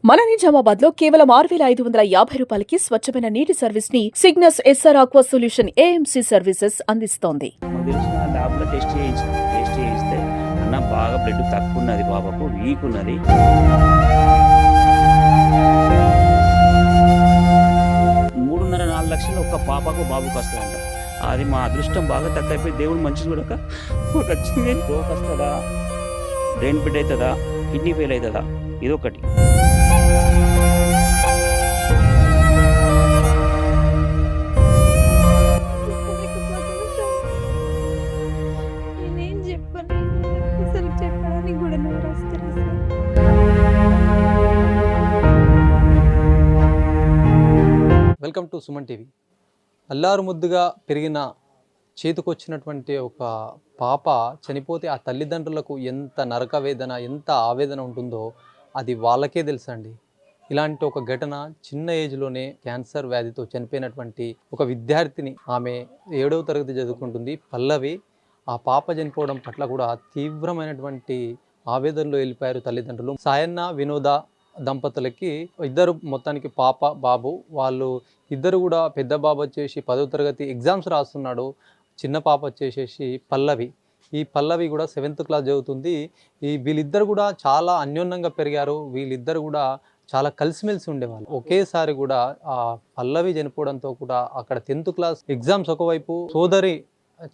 మన నిజామాబాద్ లో కేవలం 6,550 రూపాయలకి స్వచ్ఛమైన నీటి సర్వీస్ ని Cygnus SR aqua solution AMC services అందిస్తోంది. మాకు తెలిసిన ల్యాబ్లో టెస్ట్ చేయిస్తే అన్న బాగా బ్లడ్ తక్కువ ఉన్నది, పాపకు వీక్ ఉన్నది. 3.5-4 లక్షలు ఒక్క పాపకు బాబుకు వస్తుందంట. అది మా అదృష్టం బాగా తక్కువైపోయి దేవుడు మంచి చూడక మాకు వచ్చింది. రోక్ వస్తుందా, బ్రెయిన్ బిడ్ అవుతుందా, కిడ్నీ ఫెయిల్ అవుతుందా, ఇదొకటి. నేనేం చెప్పను, అసలు చెప్పడానికి కూడా నోరు వస్తలేదు sir. Welcome to Suman TV. అల్లారు ముద్దుగా పెరిగిన చేతికొచ్చినటువంటి ఒక పాప చనిపోతే ఆ తల్లిదండ్రులకు ఎంత నరక వేదన, ఎంత ఆవేదన ఉంటుందో అది వాళ్ళకే తెలుసండి. ఇలాంటి ఒక ఘటన చిన్న ఏజ్లోనే క్యాన్సర్ వ్యాధితో చనిపోయినటువంటి ఒక విద్యార్థిని, ఆమె 7వ తరగతి చదువుకుంటుంది, పల్లవి. ఆ పాప చనిపోవడం పట్ల కూడా తీవ్రమైనటువంటి ఆవేదనలో వెళ్ళిపోయారు తల్లిదండ్రులు. సాయన్న వినోద దంపతులకి ఇద్దరు, మొత్తానికి పాప బాబు. వాళ్ళు ఇద్దరు కూడా, పెద్ద బాబు వచ్చేసి 10వ తరగతి ఎగ్జామ్స్ రాస్తున్నాడు, చిన్న పాప వచ్చేసేసి పల్లవి. ఈ పల్లవి కూడా 7th క్లాస్ చదువుతుంది. వీళ్ళిద్దరు కూడా చాలా అన్యోన్యంగా పెరిగారు. వీళ్ళిద్దరు కూడా చాలా కలిసిమెలిసి ఉండేవాళ్ళు. ఒకేసారి కూడా ఆ పల్లవి చనిపోవడంతో కూడా అక్కడ 10th క్లాస్ ఎగ్జామ్స్ ఒకవైపు, సోదరి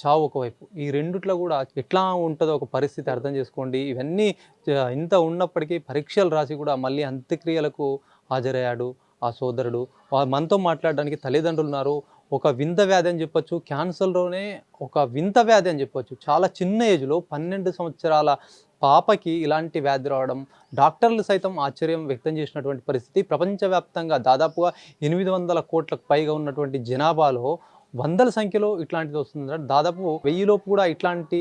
చావు ఒకవైపు, ఈ రెండిట్లో కూడా ఎట్లా ఉంటుందో ఒక పరిస్థితి అర్థం చేసుకోండి. ఇవన్నీ ఇంత ఉన్నప్పటికీ పరీక్షలు రాసి కూడా మళ్ళీ అంత్యక్రియలకు హాజరయ్యాడు ఆ సోదరుడు. మనతో మాట్లాడడానికి తల్లిదండ్రులు ఉన్నారు. ఒక వింత వ్యాధి అని చెప్పొచ్చు, క్యాన్సర్లోనే ఒక వింత వ్యాధి అని చెప్పొచ్చు. చాలా చిన్న ఏజ్లో 12 సంవత్సరాల పాపకి ఇలాంటి వ్యాధి రావడం డాక్టర్లు సైతం ఆశ్చర్యం వ్యక్తం చేసినటువంటి పరిస్థితి. ప్రపంచవ్యాప్తంగా దాదాపుగా 800 కోట్లకు పైగా ఉన్నటువంటి జనాభాలో వందల సంఖ్యలో ఇట్లాంటిది వస్తుందట. దాదాపు 1000 లోపు కూడా ఇట్లాంటి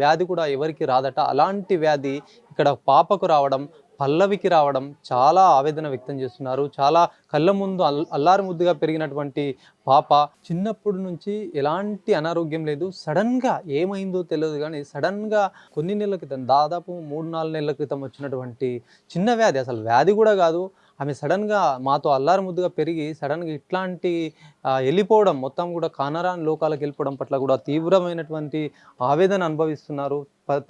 వ్యాధి కూడా ఎవరికి రాదట. అలాంటి వ్యాధి ఇక్కడ పాపకు రావడం, పల్లవికి రావడం చాలా ఆవేదన వ్యక్తం చేస్తున్నారు. చాలా కళ్ళ ముందు అల్లారు ముద్దుగా పెరిగినటువంటి పాప, చిన్నప్పటి నుంచి ఎలాంటి అనారోగ్యం లేదు. సడన్గా ఏమైందో తెలియదు కానీ సడన్గా కొన్ని నెలల క్రితం, దాదాపు 3-4 నెలల క్రితం వచ్చినటువంటి చిన్న వ్యాధి, అసలు వ్యాధి కూడా కాదు. ఆమె సడన్గా మాతో అల్లారు ముద్దుగా పెరిగి సడన్గా ఇట్లాంటి వెళ్ళిపోవడం, మొత్తం కూడా కానరాని లోకాలకు వెళ్ళిపోవడం పట్ల కూడా తీవ్రమైనటువంటి ఆవేదన అనుభవిస్తున్నారు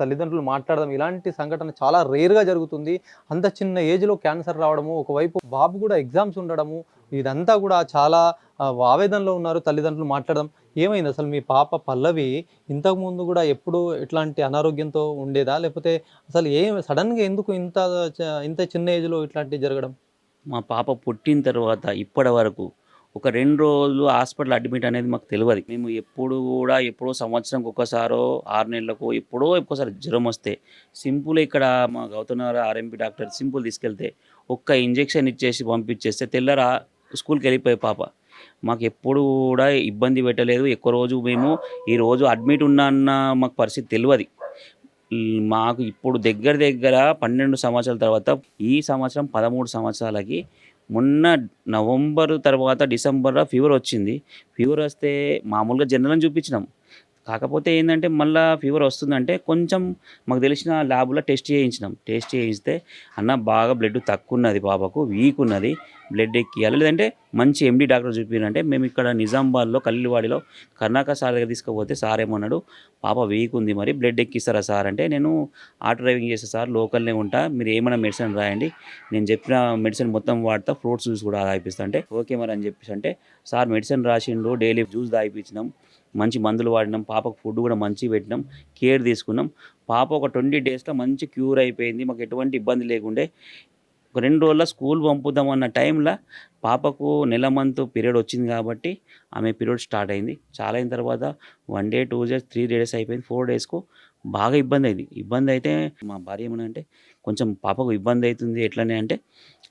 తల్లిదండ్రులు. మాట్లాడడం, ఇలాంటి సంఘటన చాలా రేర్గా జరుగుతుంది. అంత చిన్న ఏజ్లో క్యాన్సర్ రావడము, ఒకవైపు బాబు కూడా ఎగ్జామ్స్ ఉండడము, ఇదంతా కూడా చాలా ఆవేదనలో ఉన్నారు తల్లిదండ్రులు. మాట్లాడడం, ఏమైంది అసలు మీ పాప పల్లవి ఇంతకుముందు కూడా ఎప్పుడు ఇట్లాంటి అనారోగ్యంతో ఉండేదా, లేకపోతే అసలు సడన్గా ఎందుకు ఇంత చిన్న ఏజ్లో ఇట్లాంటివి జరగడం? మా పాప పుట్టిన తర్వాత ఇప్పటి వరకు ఒక 2 రోజులు హాస్పిటల్ అడ్మిట్ అనేది మాకు తెలియదు. మేము ఎప్పుడో సంవత్సరంకి ఒకసారో 6 నెలలకు ఎప్పుడో ఒక్కసారి జ్వరం వస్తే సింపుల్ ఇక్కడ మా గౌతమ్నగర్ ఆర్ఎంపీ డాక్టర్ సింపుల్ తీసుకెళ్తే ఒక్క ఇంజెక్షన్ ఇచ్చేసి పంపించేస్తే తెల్లరా స్కూల్కి వెళ్ళిపోయే పాప. మాకు ఎప్పుడు కూడా ఇబ్బంది పెట్టలేదు. ఎక్కువ రోజు మేము ఈరోజు అడ్మిట్ ఉన్నా అన్న మాకు పరిస్థితి తెలియదు. మాకు ఇప్పుడు దగ్గర 12 సంవత్సరాల తర్వాత, ఈ సంవత్సరం 13 సంవత్సరాలకి, మొన్న నవంబర్ తర్వాత డిసెంబర్లో ఫీవర్ వచ్చింది. ఫీవర్ వస్తే మామూలుగా జనరల్ని చూపించినాం. కాకపోతే ఏంటంటే మళ్ళీ ఫీవర్ వస్తుందంటే కొంచెం మాకు తెలిసిన ల్యాబ్లో టెస్ట్ చేయిస్తే అన్న బాగా బ్లడ్ తక్కువ ఉన్నది, పాపకు వీక్ ఉన్నది, బ్లడ్ ఎక్కియాలి, లేదంటే మంచి ఎండి డాక్టర్ చూపించారంటే మేము ఇక్కడ నిజామాబాద్లో కల్లివాడిలో కర్ణాకర్ సార్ దగ్గర తీసుకుపోతే సార్ ఏమన్నాడు, పాప వీక్ ఉంది, మరి బ్లడ్ ఎక్కిస్తారా సార్ అంటే, నేను ఆటో డ్రైవింగ్ చేస్తే సార్ లోకల్నే ఉంటా, మీరు ఏమైనా మెడిసిన్ రాయండి, నేను చెప్పిన మెడిసిన్ మొత్తం వాడతా, ఫ్రూట్స్ జ్యూస్ కూడా తాగిపిస్తా అంటే ఓకే మరి అని చెప్పేసి అంటే సార్ మెడిసిన్ రాసిండు, డైలీ జ్యూస్ తాగిపించినాం, మంచి మందులు వాడినాం, పాపకు ఫుడ్ కూడా మంచిగా పెట్టినాం, కేర్ తీసుకున్నాం. పాప ఒక 20 డేస్లో మంచి క్యూర్ అయిపోయింది. మాకు ఎటువంటి ఇబ్బంది లేకుండే. ఒక 2 రోజుల్లో స్కూల్ పంపుదామన్న టైంలో పాపకు మంత్ పీరియడ్ వచ్చింది కాబట్టి ఆమె పీరియడ్ స్టార్ట్ అయింది. చాలా అయిన తర్వాత 1 డే 2 డేస్ 3 డేస్ అయిపోయింది. 4 డేస్కు బాగా ఇబ్బంది అయింది. ఇబ్బంది అయితే మా భార్య ఏమనంటే కొంచెం పాపకు ఇబ్బంది అవుతుంది ఎట్లనే అంటే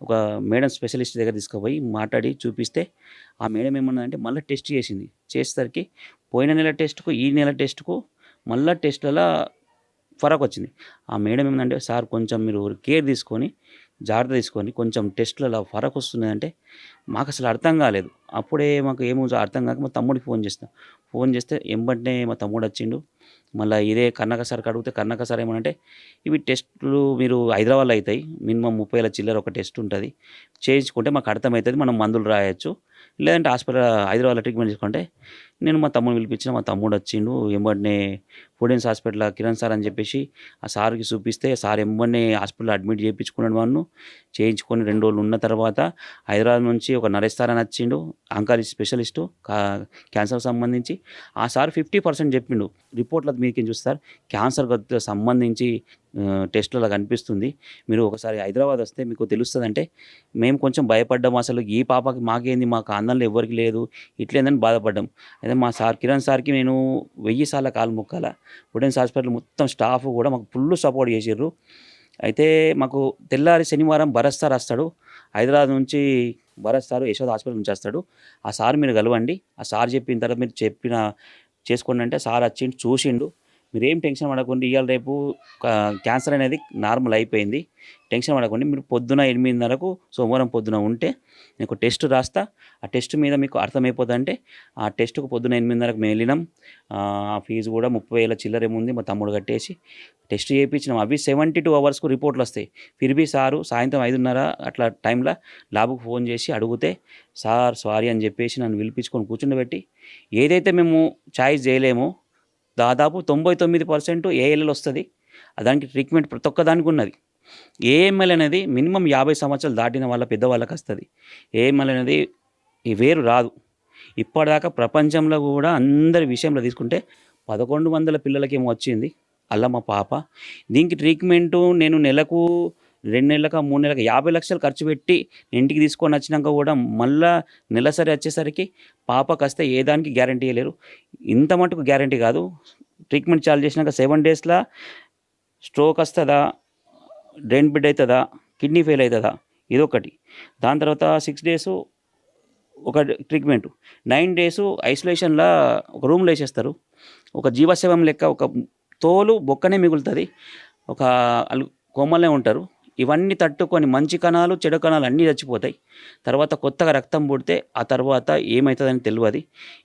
ఒక మేడం స్పెషలిస్ట్ దగ్గర తీసుకుపోయి మాట్లాడి చూపిస్తే ఆ మేడం ఏమన్నదంటే మళ్ళీ టెస్ట్ చేసింది. చేసేసరికి పోయిన నెల టెస్ట్కు ఈ నెల టెస్ట్కు మళ్ళీ టెస్ట్లలో ఫరక్ వచ్చింది. ఆ మేడం ఏమందంటే సార్ కొంచెం మీరు కేర్ తీసుకొని జాగ్రత్త తీసుకొని కొంచెం టెస్ట్లలో ఫరక్ వస్తున్నదంటే మాకు అసలు అర్థం కాలేదు. అప్పుడే మాకు ఏమో అర్థం కాక మా తమ్ముడికి ఫోన్ చేస్తే ఎంబటే మా తమ్ముడు వచ్చిండు. మళ్ళీ ఇదే కన్నక సార్కి అడిగితే కన్నక సార్ ఏమనంటే ఇవి టెస్టులు మీరు హైదరాబాద్లో అవుతాయి, మినిమం 30,000 చిల్లర ఒక టెస్ట్ ఉంటుంది, చేయించుకుంటే మాకు అర్థమవుతుంది, మనం మందులు రాయొచ్చు, లేదంటే హైదరాబాద్లో ట్రీట్మెంట్ చేసుకుంటే నేను మా తమ్ముడిని పిలిపించిన, మా తమ్ముడు వచ్చిండు ఎంబడినే ఫుడెన్స్ హాస్పిటల్ కిరణ్ సార్ అని చెప్పేసి ఆ సార్కి చూపిస్తే సార్ ఎంబడినే హాస్పిటల్లో అడ్మిట్ చేయించుకున్నాడు, వాళ్ళు చేయించుకొని 2 రోజులు ఉన్న తర్వాత హైదరాబాద్ నుంచి ఒక నరేష్ సార్ అని వచ్చిండు, ఆంకాలజీ స్పెషలిస్టు క్యాన్సర్కి సంబంధించి. ఆ సార్ 50% చెప్పిండు, రిపోర్ట్ల మీకేం చూస్తారు క్యాన్సర్కి సంబంధించి టెస్టులలో కనిపిస్తుంది, మీరు ఒకసారి హైదరాబాద్ వస్తే మీకు తెలుస్తుంది అంటే మేము కొంచెం భయపడ్డాం, అసలు ఈ పాపకి మాకేంది, మాకు ఆందోళన ఎవరికి లేదు ఇట్లేందని బాధపడ్డాం. అయితే మా సార్ కిరణ్ సార్కి నేను 1000 సార్లు కాలు మొక్కాల, ఫుడెన్స్ హాస్పిటల్ మొత్తం స్టాఫ్ కూడా మాకు ఫుల్ సపోర్ట్ చేసిర్రు. అయితే మాకు తెల్లారి శనివారం భరత్ సార్ వస్తాడు, హైదరాబాద్ నుంచి భరత్ సార్ యశోద హాస్పిటల్ నుంచి వస్తాడు, ఆ సార్ మీరు కలవండి, ఆ సార్ చెప్పిన తర్వాత మీరు చేసుకోండి అంటే సార్ వచ్చిండు చూసిండు, మీరేం టెన్షన్ పడకండి, ఇవాళ రేపు క్యాన్సర్ అనేది నార్మల్ అయిపోయింది, టెన్షన్ పడకండి, మీరు పొద్దున 8:30కు సోమవారం పొద్దున ఉంటే నేను టెస్ట్ రాస్తా, ఆ టెస్ట్ మీద మీకు అర్థమైపోతుంది అంటే ఆ టెస్ట్కు పొద్దున 8:30కు మేము వెళ్ళినాం. ఆ ఫీజు కూడా 30,000 చిల్లరేముంది, మా తమ్ముడు కట్టేసి టెస్ట్ చేయించినాం. అవి 72 అవర్స్కు రిపోర్ట్లు వస్తాయి. ఫిర్బీ సారు సాయంత్రం 5:30 అట్లా టైంలో ల్యాబ్కు ఫోన్ చేసి అడిగితే సార్ సారీ అని చెప్పేసి నన్ను పిలిపించుకొని కూర్చుండబెట్టి ఏదైతే మేము చాయిస్ చేయలేమో దాదాపు 99% ఏఎల్ఎల్ వస్తుంది, దానికి ట్రీట్మెంట్ ప్రతి ఒక్క దానికి ఉన్నది. ఏఎంఎల్ అనేది మినిమం 50 సంవత్సరాలు దాటిన వాళ్ళ పెద్దవాళ్ళకి వస్తుంది. ఏఎంఎల్ అనేది వేరు రాదు. ఇప్పటిదాకా ప్రపంచంలో కూడా అందరి విషయంలో తీసుకుంటే 1100 పిల్లలకేమో వచ్చింది, అలా మా పాప. దీనికి ట్రీట్మెంటు నేను నెలకు 2 నెలలకు 3 నెలలకు 50 లక్షలు ఖర్చు పెట్టి ఇంటికి తీసుకొని వచ్చినాక కూడా మళ్ళా నెలసరి వచ్చేసరికి పాపకు వస్తే ఏ దానికి గ్యారంటీ ఇవ్వలేరు. ఇంత మటుకు గ్యారంటీ కాదు, ట్రీట్మెంట్ చాలు చేసినాక 7 డేస్లో స్ట్రోక్ వస్తుందా, బ్రెయిన్ బెడ్ అవుతుందా, కిడ్నీ ఫెయిల్ అవుతుందా, ఇదొకటి. దాని తర్వాత 6 డేసు ఒక ట్రీట్మెంట్, 9 డేసు ఐసోలేషన్లో ఒక రూమ్లో వేసేస్తారు, ఒక జీవశవం లెక్క ఒక తోలు బొక్కనే మిగులుతుంది, ఒక కొమ్మలే ఉంటారు. ఇవన్నీ తట్టుకొని మంచి కణాలు చెడు కణాలు అన్నీ చచ్చిపోతాయి. తర్వాత కొత్తగా రక్తం పుడితే ఆ తర్వాత ఏమవుతుందని తెలియదు.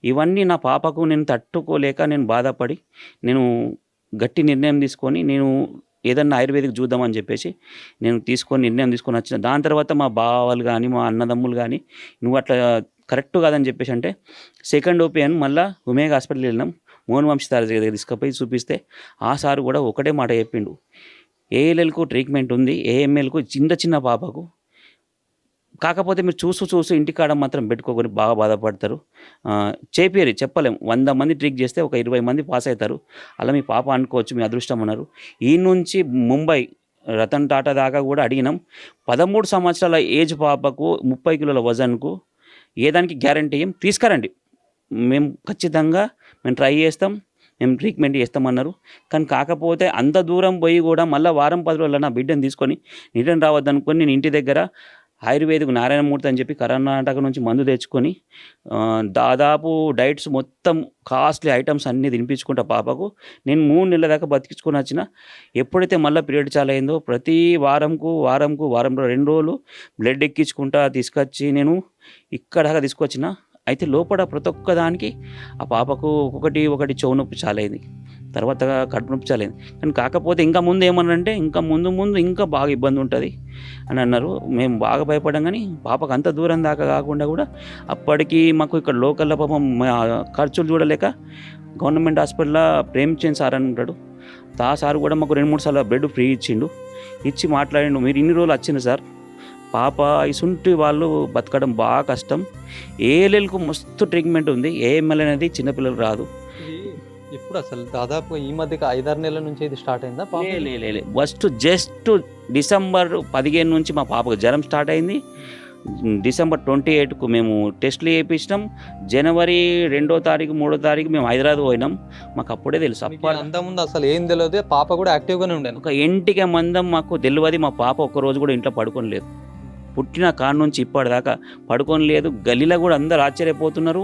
ఇవన్నీ నా పాపకు నేను తట్టుకోలేక నేను బాధపడి నేను గట్టి నిర్ణయం తీసుకొని నేను ఏదన్నా ఆయుర్వేదిక్ చూద్దామని చెప్పేసి నేను నిర్ణయం తీసుకొని వచ్చిన. దాని తర్వాత మా బావలు కానీ మా అన్నదమ్ములు కానీ నువ్వు అట్లా కరెక్ట్ కాదని చెప్పేసి అంటే సెకండ్ ఓపీఎన్ మళ్ళీ ఉమేగా హాస్పిటల్ వెళ్ళినాం, మోహన్ వంశీ సార్ దగ్గర తీసుకుపోయి చూపిస్తే ఆ సార్ కూడా ఒకటే మాట చెప్పిండు, ఏఎల్ఎల్కు ట్రీట్మెంట్ ఉంది, ఏఎంఎల్కు చిన్న పాపకు, కాకపోతే మీరు చూసు ఇంటికాడ మాత్రం పెట్టుకోకొని బాగా బాధపడతారు, చెప్పలేము. 100 మంది ట్రీట్ చేస్తే ఒక 20 మంది పాస్ అవుతారు, అలా మీ పాప అనుకోవచ్చు, మీ అదృష్టం అన్నారు. ఈ నుంచి ముంబై రతన్ టాటా దాకా కూడా అడిగినాం. 13 సంవత్సరాల ఏజ్ పాపకు 30 కిలోల వజన్కు ఏదానికి గ్యారంటీ ఏం తీసుకురండి, మేము ఖచ్చితంగా మేము ట్రై చేస్తాం, మేము ట్రీట్మెంట్ చేస్తామన్నారు. కానీ కాకపోతే అంత దూరం పోయి కూడా మళ్ళీ వారం 10 రోజుల్లో నా బిడ్డను తీసుకొని రిటర్న్ రావద్దనుకొని నేను ఇంటి దగ్గర ఆయుర్వేదిక్ నారాయణమూర్తి అని చెప్పి కర్ణాటక నుంచి మందు తెచ్చుకొని దాదాపు డైట్స్ మొత్తం కాస్ట్లీ ఐటమ్స్ అన్నీ తినిపించుకుంటా పాపకు నేను 3 నెలల దాకా బతికించుకొని వచ్చిన. ఎప్పుడైతే మళ్ళీ పీరియడ్ చాలా అయిందో ప్రతి వారంలో 2 రోజులు బ్లడ్ ఎక్కించుకుంటా తీసుకొచ్చి నేను ఇక్కడ దాకా తీసుకొచ్చిన. అయితే లోపల ప్రతి ఒక్క దానికి ఆ పాపకు ఒకటి చెవు నొప్పి చాలైంది, తర్వాత కడుపు నొప్పి చాలైంది. కానీ కాకపోతే ఇంకా ముందు ఏమన్నారంటే ఇంకా ముందు ఇంకా బాగా ఇబ్బంది ఉంటుంది అని అన్నారు. మేము బాగా భయపడ్డాం. కానీ పాపకు అంత దూరం దాకా కాకుండా కూడా అప్పటికి మాకు ఇక్కడ లోకల్లో పాపం ఖర్చులు చూడలేక గవర్నమెంట్ హాస్పిటల్లో ప్రేమ్చంద్ సార్ అని ఉంటాడు, ఆ సార్ కూడా మాకు 2-3 సార్లు బ్లడ్ ఫ్రీ ఇచ్చి మాట్లాడిండు, మీరు ఇన్ని రోజులు వచ్చింది సార్, పాప ఇసుంటి వాళ్ళు బతకడం బాగా కష్టం, ఏఎల్ఎల్కు మస్తు ట్రీట్మెంట్ ఉంది, ఏఎంఎల్ అనేది చిన్నపిల్లలు రాదు. ఇప్పుడు అసలు దాదాపు ఈ మధ్యకి 5-6 నెలల నుంచి ఇది స్టార్ట్ అయిందా? జస్ట్ డిసెంబర్ 15 నుంచి మా పాపకు జ్వరం స్టార్ట్ అయింది. డిసెంబర్ 28కు మేము టెస్టులు చేయించినాం. జనవరి 2వ తారీఖు 3వ తారీఖు మేము హైదరాబాద్ పోయినాం. మాకు అప్పుడే తెలుసు. అంతకుముందు అసలు ఏం తెలియదు, పాప కూడా యాక్టివ్గానే ఉండేది. ఒక ఇంటికి మందం మాకు తెలియదు. మా పాప ఒక్కరోజు కూడా ఇంట్లో పడుకొని లేదు, పుట్టిన కాడ నుంచి ఇప్పటిదాకా పడుకొని లేదు. గల్లీలో కూడా అందరు ఆశ్చర్యపోతున్నారు.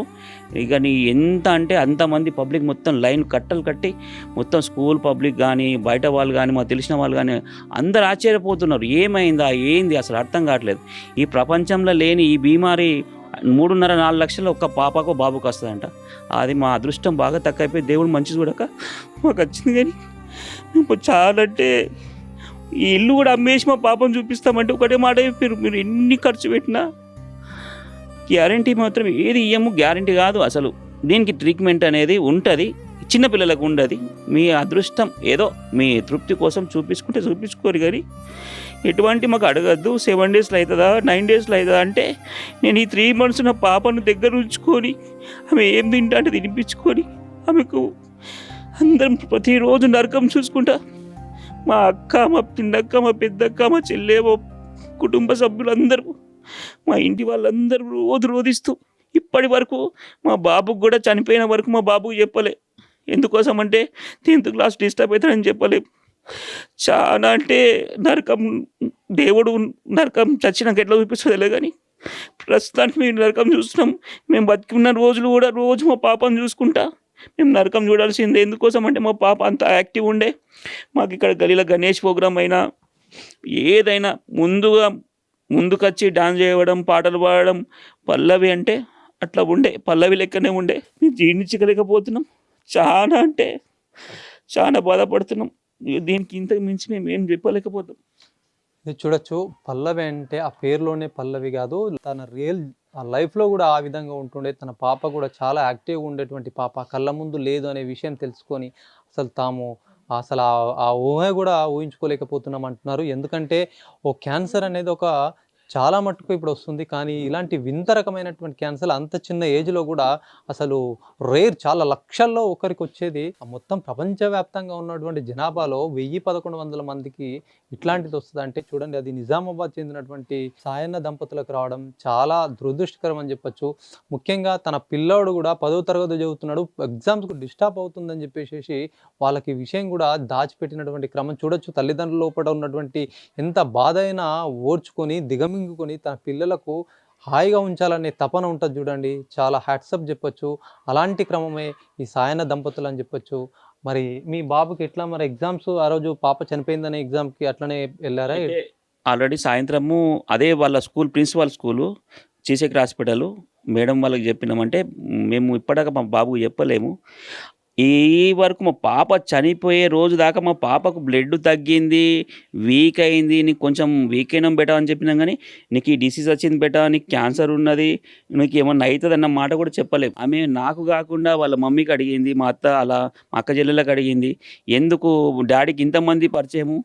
ఇక నీ ఎంత అంటే అంతమంది పబ్లిక్ మొత్తం లైన్ కట్టలు కట్టి మొత్తం స్కూల్ పబ్లిక్ కానీ బయట వాళ్ళు కానీ మాకు తెలిసిన వాళ్ళు కానీ అందరు ఆశ్చర్యపోతున్నారు, ఏమైందా ఏంది అసలు అర్థం కావట్లేదు. ఈ ప్రపంచంలో లేని ఈ బీమారి 3.5-4 లక్షలు ఒక్క పాపకు బాబుకు వస్తుందంట. అది మా అదృష్టం బాగా తక్కువైపోయి దేవుడు మంచి చూడక మాకు వచ్చింది. కానీ ఇప్పుడు చాలా అంటే ఈ ఇల్లు కూడా అమ్మేసి మా పాపను చూపిస్తామంటే ఒకటే మాట చెప్పారు, మీరు ఎన్ని ఖర్చు పెట్టినా గ్యారంటీ మాత్రం ఏది ఇయ్యము, గ్యారంటీ కాదు అసలు. దీనికి ట్రీట్మెంట్ అనేది ఉంటుంది, చిన్నపిల్లలకు ఉండదు. మీ అదృష్టం ఏదో మీ తృప్తి కోసం చూపించుకుంటే చూపించుకోరు, కానీ ఎటువంటి మాకు అడగద్దు. 7 డేస్లో అవుతుందా 9 డేస్లో అవుతుందా అంటే నేను ఈ 3 months నా పాపను దగ్గర ఉంచుకొని ఆమె ఏం తింటా అంటే తినిపించుకొని ఆమెకు అందరం ప్రతిరోజు నరకం చూసుకుంటా. మా అక్క, మా పిన్నక్క, మా పెద్దక్క, మా చెల్లె, మా కుటుంబ సభ్యులందరూ, మా ఇంటి వాళ్ళందరూ రోజు రోధిస్తూ ఇప్పటి వరకు మా బాబుకు కూడా చనిపోయిన వరకు మా బాబుకు చెప్పలే. ఎందుకోసం అంటే 10th క్లాస్ డిస్టర్బ్ అవుతాడని చెప్పలే. చాలా అంటే నరకం, దేవుడు నరకం చచ్చినాక ఎట్లా చూపిస్తుందిలే, కానీ ప్రస్తుతానికి మేము నరకం చూస్తున్నాం. మేము బతికున్న రోజులు కూడా రోజు మా పాపను చూసుకుంటా మేము నరకం చూడాల్సిందే. ఎందుకోసం అంటే మా పాప అంత యాక్టివ్ ఉండే. మాకు ఇక్కడ గలీలో గణేష్ ప్రోగ్రామ్ అయినా ఏదైనా ముందుకొచ్చి డాన్స్ చేయడం, పాటలు పాడడం, పల్లవి అంటే అట్లా ఉండే, పల్లవి లెక్కనే ఉండే. మేము జీర్ణించలేకపోతున్నాం. చాలా అంటే చాలా బాధపడుతున్నాం. దీనికి ఇంతకు మించి మేము ఏం చెప్పలేకపోతాం. ఇది చూడొచ్చు, పల్లవి అంటే ఆ పేరులోనే పల్లవి కాదు, తన రియల్ లైఫ్లో కూడా ఆ విధంగా ఉంటుండే. తన పాప కూడా చాలా యాక్టివ్గా ఉండేటువంటి పాప, కళ్ళ ముందు లేదు అనే విషయం తెలుసుకొని అసలు తాము అసలు ఆ ఊహ కూడా ఊహించుకోలేకపోతున్నాం అంటున్నారు. ఎందుకంటే ఓ క్యాన్సర్ అనేది ఒక చాలా మట్టుకు ఇప్పుడు వస్తుంది, కానీ ఇలాంటి వింత రకమైనటువంటి క్యాన్సర్ అంత చిన్న ఏజ్లో కూడా అసలు రేర్, చాలా లక్షల్లో ఒకరికి వచ్చేది. మొత్తం ప్రపంచవ్యాప్తంగా ఉన్నటువంటి జనాభాలో 1000-1100 మందికి ఇట్లాంటిది వస్తుంది అంటే చూడండి. అది నిజామాబాద్ చెందినటువంటి సాయన్న దంపతులకు రావడం చాలా దురదృష్టకరం అని చెప్పొచ్చు. ముఖ్యంగా తన పిల్లోడు కూడా 10వ తరగతి చదువుతున్నాడు, ఎగ్జామ్స్కు డిస్టర్బ్ అవుతుందని చెప్పేసి వాళ్ళకి ఈ విషయం కూడా దాచిపెట్టినటువంటి క్రమం చూడొచ్చు. తల్లిదండ్రుల లోపల ఉన్నటువంటి ఎంత బాధ అయినా ఓర్చుకొని దిగమింగుకొని తన పిల్లలకు హాయిగా ఉంచాలనే తపన ఉంటుంది చూడండి. చాలా హ్యాట్సప్ చెప్పొచ్చు. అలాంటి క్రమమే ఈ సాయన్న దంపతులు అని చెప్పొచ్చు. మరి మీ బాబుకి ఎట్లా మరి ఎగ్జామ్స్ ఆ రోజు పాప చనిపోయిందనే ఎగ్జామ్కి అట్లనే వెళ్ళారా? ఆల్రెడీ సాయంత్రము అదే వాళ్ళ స్కూల్ ప్రిన్సిపాల్ స్కూలు చీసేక్ హాస్పిటల్ మేడం వాళ్ళకి చెప్పినామంటే మేము ఇప్పటిదాకా మా బాబుకు చెప్పలేము. ఈ వరకు మా పాప చనిపోయే రోజు దాకా మా పాపకు బ్లడ్ తగ్గింది, వీక్ అయింది, నీకు కొంచెం వీక్ అయినా బెటా అని చెప్పినాం. కానీ నీకు ఈ డిసీజ్ వచ్చింది బెటా, నీకు క్యాన్సర్ ఉన్నది, నీకు ఏమన్నా అవుతుంది అన్న మాట కూడా చెప్పలేము. ఆమె నాకు కాకుండా వాళ్ళ మమ్మీకి అడిగింది, మా అత్త అలా మా అక్క చెల్లెళ్ళకి అడిగింది, ఎందుకు డాడీకి ఇంతమంది పరిచయము,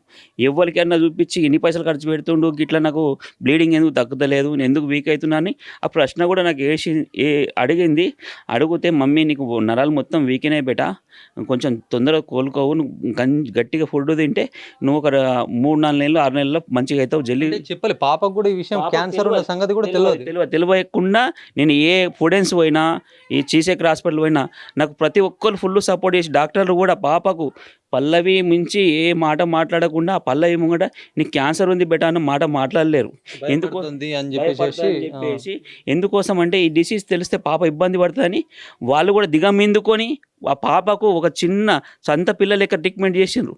ఎవరికైనా చూపించి ఇన్ని పైసలు ఖర్చు పెడుతుండు, గిట్లా నాకు బ్లీడింగ్ ఎందుకు తగ్గుతలేదు, నేను ఎందుకు వీక్ అవుతున్నా అని ఆ ప్రశ్న కూడా నాకు అడిగింది. అడిగితే మమ్మీ నీకు నరాలు మొత్తం వీక్ అయినాయి బెటా, కొంచెం తొందరగా కోలుకోవు, నువ్వు గట్టిగా ఫుడ్ తింటే నువ్వు ఒక 3-4 నెలలు 6 నెలల్లో మంచిగా అవుతావు. జల్లి చెప్పాలి పాపకు కూడా ఈ విషయం క్యాన్సర్ ఉన్న సంగతి కూడా తెలియకుండా నేను ఏ ఫుడెన్స్ పోయినా, ఈ చీసేక్ హాస్పిటల్ పోయినా నాకు ప్రతి ఒక్కరు ఫుల్ సపోర్ట్ చేసి డాక్టర్లు కూడా పాపకు పల్లవి మించి ఏ మాట మాట్లాడకుండా ఆ పల్లవి ముంగట నీకు క్యాన్సర్ ఉంది బెటా అన్న మాట మాట్లాడలేరు. ఎందుకోసం అంటే ఈ డిసీజ్ తెలిస్తే పాప ఇబ్బంది పడుతుందని వాళ్ళు కూడా దిగమిందుకొని ఆ పాపకు ఒక చిన్న సంత పిల్ల లెక్క ట్రీట్మెంట్ చేసిండ్రు.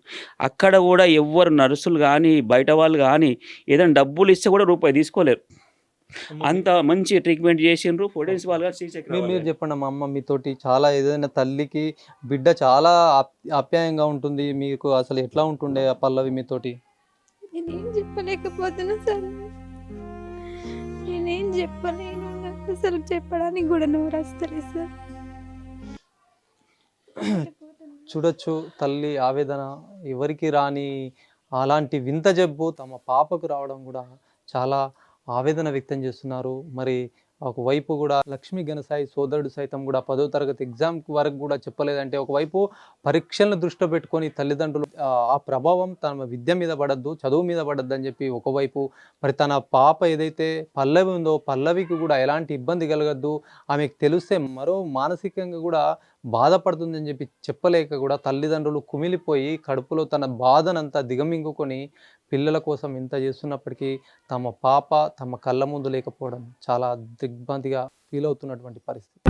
అక్కడ కూడా ఎవ్వరు నర్సులు కానీ బయట వాళ్ళు కానీ ఏదైనా డబ్బులు ఇస్తే కూడా రూపాయి తీసుకోలేరు. అంత మంచి ట్రీట్మెంట్ చేసిండ్రు. ఫోడెన్స్ వాళ్ళ మీరు చెప్పండి మా అమ్మ మీతోటి చాలా ఏదైనా తల్లికి బిడ్డ చాలా ఆప్యాయంగా ఉంటుంది, మీకు అసలు ఎట్లా ఉంటుండే ఆ పల్లవి మీతోటి? నేనేం చెప్పలేకపోతున్నా సార్, నేనేం చెప్పలేను, నాకు అసలు చెప్పడానికి కూడా నోరు వస్తలేదు సార్. చూడొచ్చు తల్లి ఆవేదన, ఎవరికి రాని అలాంటి వింత జబ్బు తమ పాపకు రావడం కూడా చాలా ఆవేదన వ్యక్తం చేస్తున్నారు. మరి ఒకవైపు కూడా లక్ష్మీ గణసాయి సోదరుడు సైతం కూడా 10వ తరగతి ఎగ్జామ్ వరకు కూడా చెప్పలేదంటే, ఒకవైపు పరీక్షలను దృష్టిలో పెట్టుకొని తల్లిదండ్రులు ఆ ప్రభావం తన విద్య మీద పడద్దు, చదువు మీద పడద్దు అని చెప్పి ఒకవైపు, మరి తన పాప ఏదైతే పల్లవి ఉందో పల్లవికి కూడా ఎలాంటి ఇబ్బంది కలగద్దు, ఆమెకు తెలిస్తే మరో మానసికంగా కూడా బాధపడుతుందని చెప్పి చెప్పలేక కూడా తల్లిదండ్రులు కుమిలిపోయి కడుపులో తన బాధనంతా దిగమింగుకొని పిల్లల కోసం ఇంత చేస్తున్నప్పటికీ తమ పాప తమ కళ్ళ ముందు లేకపోవడం చాలా దిగ్భ్రాంతిగా ఫీల్ అవుతున్నటువంటి పరిస్థితి.